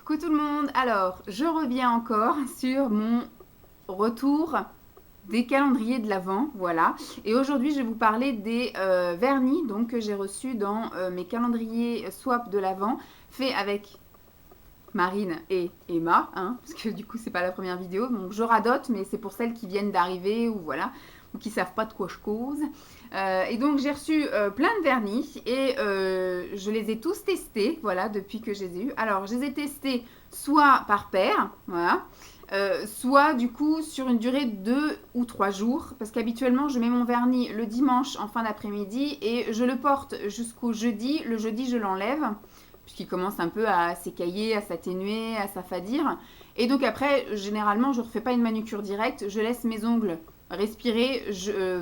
Coucou tout le monde, alors je reviens encore sur mon retour des calendriers de l'Avent, voilà. Et aujourd'hui je vais vous parler des vernis donc, que j'ai reçus dans mes calendriers swap de l'Avent, fait avec Marine et Emma, hein, parce que du coup c'est pas la première vidéo, donc je radote, mais c'est pour celles qui viennent d'arriver ou voilà, ou qui savent pas de quoi je cause. Et donc j'ai reçu plein de vernis et je les ai tous testés, voilà, depuis que je les ai eus. Alors je les ai testés soit par paire, voilà, soit du coup sur une durée de 2 ou 3 jours, parce qu'habituellement je mets mon vernis le dimanche en fin d'après-midi et je le porte jusqu'au jeudi. Le jeudi je l'enlève puisqu'il commence un peu à s'écailler, à s'atténuer, à s'affadir. Et donc après, généralement, je ne refais pas une manucure directe, je laisse mes ongles respirer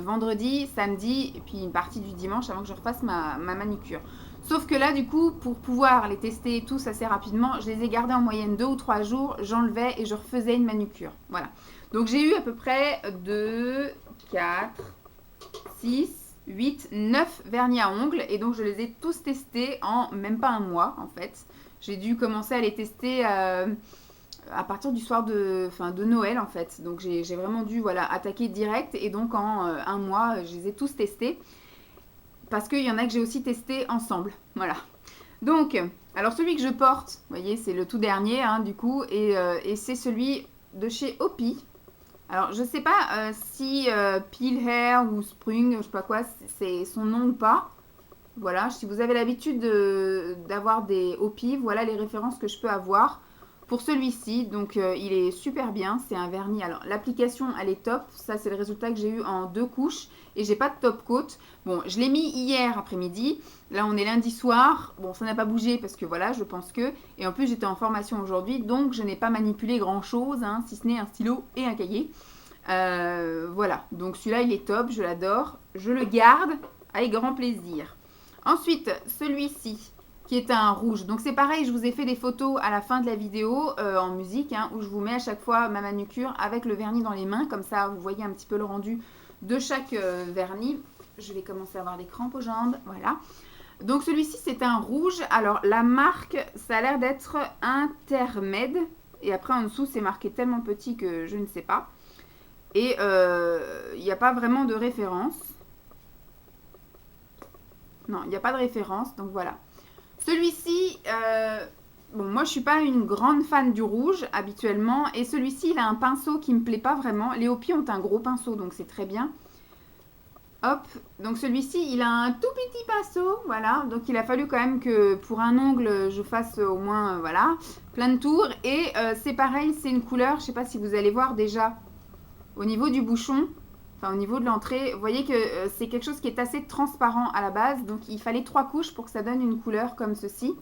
vendredi, samedi, et puis une partie du dimanche avant que je refasse ma manucure. Sauf que là, du coup, pour pouvoir les tester tous assez rapidement, je les ai gardés en moyenne 2 ou 3 jours, j'enlevais et je refaisais une manucure. Voilà. Donc j'ai eu à peu près 2, 4, 6, 8, 9 vernis à ongles et donc je les ai tous testés en même pas un mois en fait. J'ai dû commencer à les tester à partir du soir de Noël en fait. Donc j'ai vraiment dû voilà, attaquer direct et donc en un mois je les ai tous testés parce qu'il y en a que j'ai aussi testé ensemble. Voilà. Donc, alors celui que je porte, vous voyez, c'est le tout dernier hein, du coup et c'est celui de chez Opi. Alors, je sais pas si Peel Hair ou Spring, je sais pas quoi, c'est son nom ou pas. Voilà, si vous avez l'habitude d'avoir des OPI, voilà les références que je peux avoir pour celui-ci. Donc, il est super bien, c'est un vernis. Alors, l'application, elle est top. Ça, c'est le résultat que j'ai eu en 2 couches. Et j'ai pas de top coat. Bon, je l'ai mis hier après-midi. Là, on est lundi soir. Bon, ça n'a pas bougé parce que voilà, je pense que. Et en plus, j'étais en formation aujourd'hui. Donc, je n'ai pas manipulé grand-chose, hein, si ce n'est un stylo et un cahier. Voilà, donc celui-là, il est top. Je l'adore. Je le garde avec grand plaisir. Ensuite, celui-ci qui est un rouge. Donc c'est pareil, je vous ai fait des photos à la fin de la vidéo en musique hein, où je vous mets à chaque fois ma manucure avec le vernis dans les mains. Comme ça, vous voyez un petit peu le rendu de chaque vernis. Je vais commencer à avoir des crampes aux jambes. Voilà. Donc celui-ci, c'est un rouge. Alors la marque, ça a l'air d'être Intermed. Et après en dessous, c'est marqué tellement petit que je ne sais pas. Et il n'y a pas vraiment de référence. Non, il n'y a pas de référence. Donc voilà. Celui-ci, bon, moi je suis pas une grande fan du rouge habituellement. Et celui-ci, il a un pinceau qui me plaît pas vraiment. Les Hopi ont un gros pinceau, donc c'est très bien. Hop, donc celui-ci, il a un tout petit pinceau, voilà. Donc il a fallu quand même que pour un ongle, je fasse au moins, voilà, plein de tours. Et c'est pareil, c'est une couleur, je sais pas si vous allez voir déjà, au niveau du bouchon, enfin au niveau de l'entrée, vous voyez que c'est quelque chose qui est assez transparent à la base. Donc il fallait 3 couches pour que ça donne une couleur comme ceci.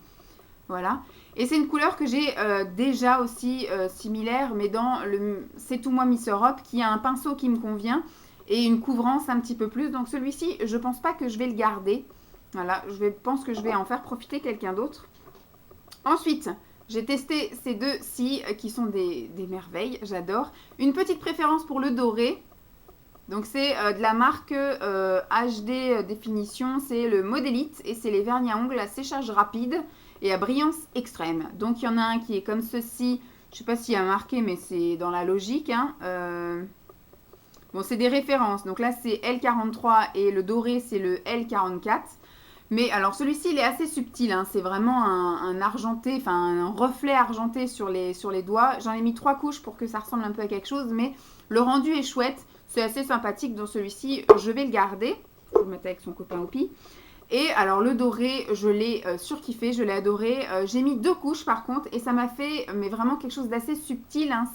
Voilà. Et c'est une couleur que j'ai déjà aussi similaire, mais dans le C'est tout moi Miss Europe, qui a un pinceau qui me convient et une couvrance un petit peu plus. Donc celui-ci, je pense pas que je vais le garder. Voilà, pense que je vais en faire profiter quelqu'un d'autre. Ensuite, j'ai testé ces deux-ci qui sont des merveilles, j'adore. Une petite préférence pour le doré. Donc c'est de la marque HD Définition, c'est le Modélite et c'est les vernis à ongles à séchage rapide et à brillance extrême. Donc il y en a un qui est comme ceci, je ne sais pas s'il y a marqué mais c'est dans la logique. Hein. Bon c'est des références, donc là c'est L43 et le doré c'est le L44. Mais alors celui-ci il est assez subtil, hein. C'est vraiment un argenté, enfin un reflet argenté sur les doigts. J'en ai mis 3 couches pour que ça ressemble un peu à quelque chose, mais le rendu est chouette. C'est assez sympathique dans celui-ci, je vais le garder. Je vais le mettre avec son copain Hopi. Et alors le doré, je l'ai surkiffé, je l'ai adoré. J'ai mis 2 couches par contre et ça m'a fait mais vraiment quelque chose d'assez subtil. Hein.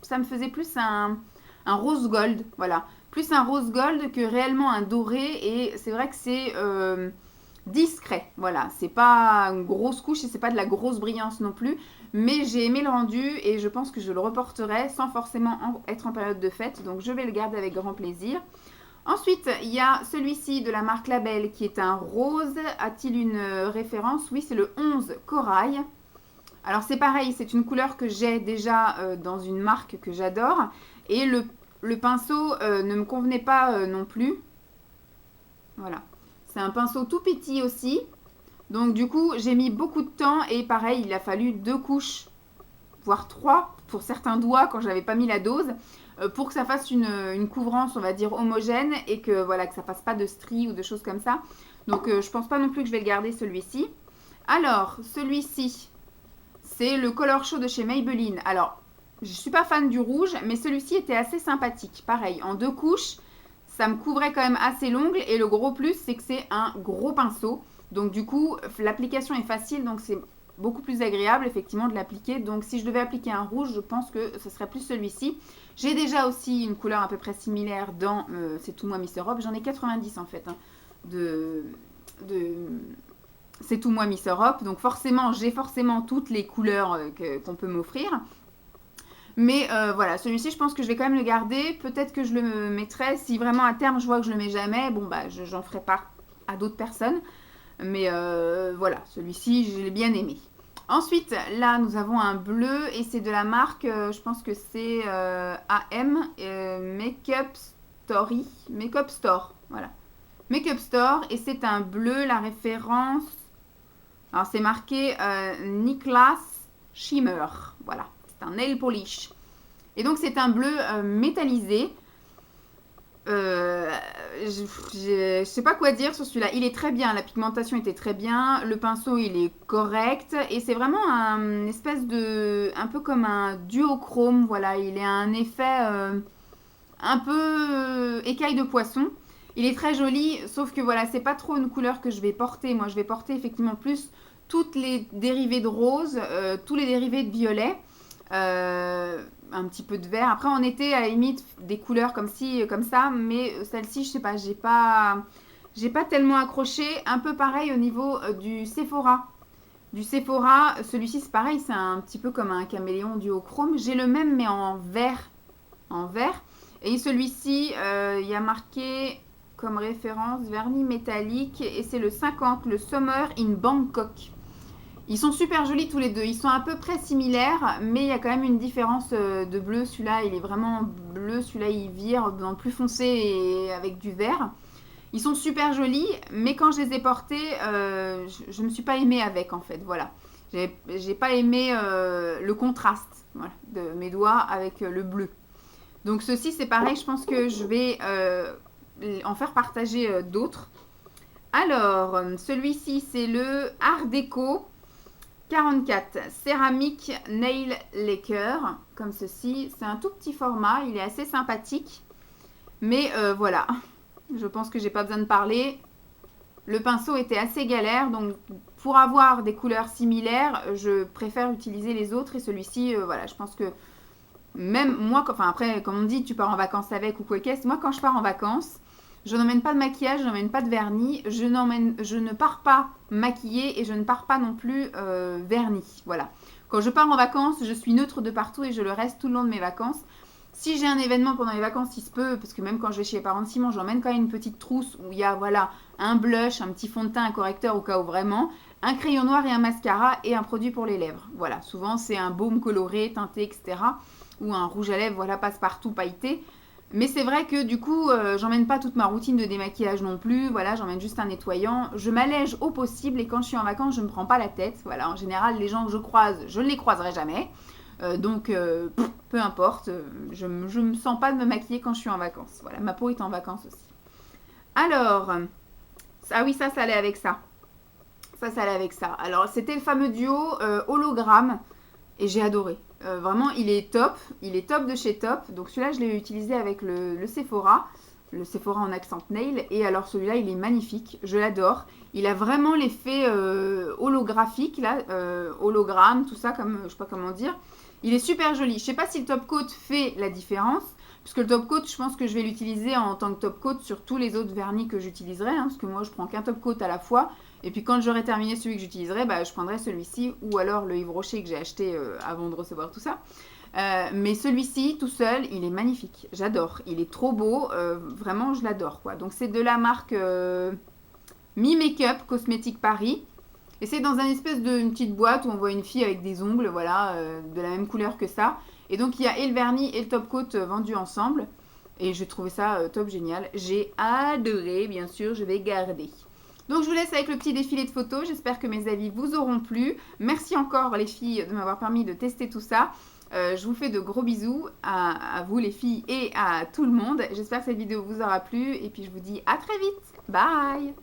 Ça me faisait plus un rose gold, voilà. Plus un rose gold que réellement un doré et c'est vrai que c'est discret, voilà. C'est pas une grosse couche et c'est pas de la grosse brillance non plus. Mais j'ai aimé le rendu et je pense que je le reporterai sans forcément être en période de fête. Donc je vais le garder avec grand plaisir. Ensuite, il y a celui-ci de la marque Label qui est un rose. A-t-il une référence? Oui, c'est le 11 Corail. Alors c'est pareil, c'est une couleur que j'ai déjà dans une marque que j'adore. Et le pinceau ne me convenait pas non plus. Voilà. C'est un pinceau tout petit aussi. Donc du coup, j'ai mis beaucoup de temps et pareil, il a fallu 2 couches voire 3 pour certains doigts quand je n'avais pas mis la dose, pour que ça fasse une couvrance, on va dire, homogène et que, voilà, que ça fasse pas de stries ou de choses comme ça. Donc je pense pas non plus que je vais le garder celui-ci. Alors, celui-ci, c'est le Color Show de chez Maybelline. Alors, je suis pas fan du rouge, mais celui-ci était assez sympathique. Pareil, en 2 couches, ça me couvrait quand même assez l'ongle. Et le gros plus, c'est que c'est un gros pinceau. Donc du coup, l'application est facile, donc c'est beaucoup plus agréable effectivement de l'appliquer. Donc si je devais appliquer un rouge, je pense que ce serait plus celui-ci. J'ai déjà aussi une couleur à peu près similaire dans C'est tout moi Miss Europe. J'en ai 90 en fait hein, de C'est tout moi Miss Europe. Donc forcément, j'ai forcément toutes les couleurs qu'on peut m'offrir. Mais voilà, celui-ci, je pense que je vais quand même le garder. Peut-être que je le mettrai. Si vraiment à terme, je vois que je le mets jamais, bon bah j'en ferai part à d'autres personnes. Mais voilà, celui-ci, je l'ai bien aimé. Ensuite, là, nous avons un bleu et c'est de la marque, je pense que c'est AM, Makeup Story, Makeup Store, voilà. Makeup Store et c'est un bleu, la référence, alors c'est marqué Niklas Shimmer, voilà, c'est un nail polish. Et donc c'est un bleu métallisé. Je sais pas quoi dire sur celui-là. Il est très bien, la pigmentation était très bien, le pinceau il est correct et c'est vraiment un espèce de, un peu comme un duochrome, voilà, il a un effet un peu écaille de poisson. Il est très joli, sauf que voilà, c'est pas trop une couleur que je vais porter. Moi, je vais porter effectivement plus toutes les dérivés de rose, tous les dérivés de violet. Un petit peu de vert. Après, en été, à la limite, des couleurs comme ça, mais celle-ci, je sais pas, j'ai pas tellement accroché. Un peu pareil au niveau du Sephora. Du Sephora, celui-ci, c'est pareil, c'est un petit peu comme un caméléon duochrome. J'ai le même, mais en vert. En vert. Et celui-ci, il y a marqué comme référence vernis métallique, et c'est le 50, le Summer in Bangkok. Ils sont super jolis tous les deux. Ils sont à peu près similaires, mais il y a quand même une différence de bleu. Celui-là, il est vraiment bleu. Celui-là, il vire dans le plus foncé et avec du vert. Ils sont super jolis, mais quand je les ai portés, je ne me suis pas aimée avec, en fait. Voilà. J'ai pas aimé le contraste voilà, de mes doigts avec le bleu. Donc ceci, c'est pareil. Je pense que je vais en faire partager d'autres. Alors, celui-ci, c'est le Art Déco 44, céramique nail lacquer, comme ceci. C'est un tout petit format, il est assez sympathique. Mais voilà, je pense que j'ai pas besoin de parler. Le pinceau était assez galère, donc pour avoir des couleurs similaires, je préfère utiliser les autres. Et celui-ci, voilà, je pense que même moi, enfin après, comme on dit, tu pars en vacances avec ou quoi qu'est-ce. Moi, quand je pars en vacances, je n'emmène pas de maquillage, je n'emmène pas de vernis, je ne pars pas maquillée et je ne pars pas non plus vernis. Voilà. Quand je pars en vacances, je suis neutre de partout et je le reste tout le long de mes vacances. Si j'ai un événement pendant les vacances, il se peut, parce que même quand je vais chez les parents de Simon, j'emmène quand même une petite trousse où il y a voilà, un blush, un petit fond de teint, un correcteur au cas où vraiment, un crayon noir et un mascara et un produit pour les lèvres. Voilà, souvent c'est un baume coloré, teinté, etc. Ou un rouge à lèvres, voilà, passe-partout pailleté. Mais c'est vrai que du coup, j'emmène pas toute ma routine de démaquillage non plus. Voilà, j'emmène juste un nettoyant. Je m'allège au possible et quand je suis en vacances, je ne me prends pas la tête. Voilà, en général, les gens que je croise, je ne les croiserai jamais. Donc, peu importe. Je me sens pas de me maquiller quand je suis en vacances. Voilà, ma peau est en vacances aussi. Alors, ah oui, ça allait avec ça. Ça allait avec ça. Alors, c'était le fameux duo hologramme et j'ai adoré. Vraiment, il est top de chez Top. Donc celui-là, je l'ai utilisé avec le Sephora en accent nail. Et alors celui-là, il est magnifique, je l'adore. Il a vraiment l'effet holographique, là, hologramme, tout ça, comme je sais pas comment dire. Il est super joli. Je sais pas si le top coat fait la différence, puisque le top coat, je pense que je vais l'utiliser en tant que top coat sur tous les autres vernis que j'utiliserai, hein, parce que moi, je prends qu'un top coat à la fois. Et puis quand j'aurai terminé celui que j'utiliserai, bah, je prendrai celui-ci ou alors le Yves Rocher que j'ai acheté avant de recevoir tout ça. Mais celui-ci, tout seul, il est magnifique. J'adore. Il est trop beau. Vraiment, je l'adore, quoi. Donc, c'est de la marque Mi Makeup Cosmétique Paris. Et c'est dans une espèce une petite boîte où on voit une fille avec des ongles, voilà, de la même couleur que ça. Et donc, il y a et le vernis et le top coat vendus ensemble. Et j'ai trouvé ça top génial. J'ai adoré, bien sûr, je vais garder. Donc je vous laisse avec le petit défilé de photos. J'espère que mes avis vous auront plu. Merci encore les filles de m'avoir permis de tester tout ça. Je vous fais de gros bisous à vous les filles et à tout le monde. J'espère que cette vidéo vous aura plu et puis je vous dis à très vite. Bye!